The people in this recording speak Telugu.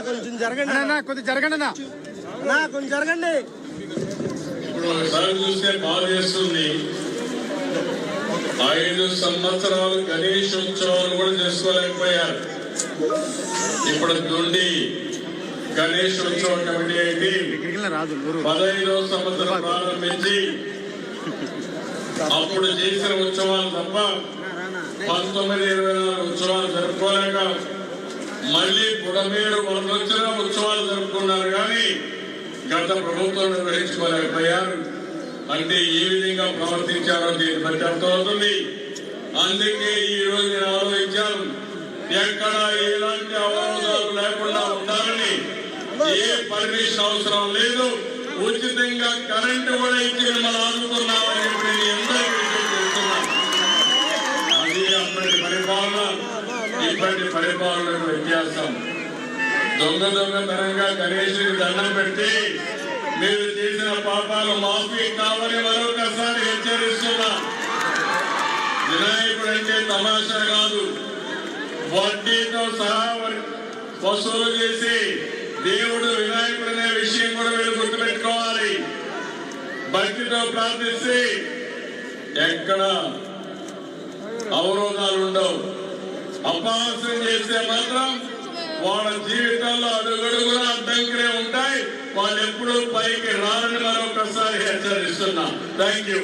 కొంచెం జరగండి కొంచెం జరగండి కొంచెం జరగండి. ఇప్పుడు ఒకసారి చూస్తే బాధ చేస్తుంది. 5 సంవత్సరాలు గణేష్ ఉత్సవాలు కూడా చేసుకోలేకపోయారు. ఇప్పుడు నుండి గణేష్ ఉత్సవ కమిటీ అయితే 15వ సంవత్సరం ప్రారంభించి అప్పుడు చేసిన ఉత్సవాలు తప్ప 19-24 ఉత్సవాలు జరుపుకోలేక మళ్ళీ బుడమేరు వరదొచ్చిన ఉత్సవాలు జరుపుకున్నారు. కానీ గత ప్రభుత్వం నిర్వహించుకోలేకపోయారు. అంటే ఏ విధంగా ప్రవర్తించారో దీన్ని బట్టి అర్థమవుతుంది. అందుకే ఈ రోజు నేను ఆలోచించాను, ఎక్కడ ఎలాంటి అవరోధాలు లేకుండా ఉండాలని. ఏ పర్మిషన్ అవసరం లేదు, ఉచితంగా కరెంటు కూడా ఇచ్చి మిమ్మల్ని ఆదుకున్నామని చెప్పి నేను ఎందరికీ విజ్ఞప్తి చేస్తున్నాను. అది అప్పటి పరిపాలన ఇప్పటి పరిపాలనకు వ్యత్యాసం. దొంగతనంగా గణేశుడికి దండం పెట్టి మీరు చేసిన పాపాలు మాఫీ కావని మరొకసారి హెచ్చరిస్తున్నా. వినాయకుడు అంటే తమాషా కాదు, వడ్డీతో సహా వసూలు చేసి దేవుడు వినాయకుడు అనే విషయం కూడా మీరు గుర్తుపెట్టుకోవాలి. భక్తితో ప్రార్థిస్తే ఎక్కడ అవరోధాలు ఉండవు. అపహాస్యం చేస్తే మాత్రం వాళ్ళ జీవితాల్లో అడుగడుగునా అడ్డంకులే ఉంటాయి. వాళ్ళు ఎప్పుడూ పైకి రారని మరొకసారి హెచ్చరిస్తున్నా. Thank you.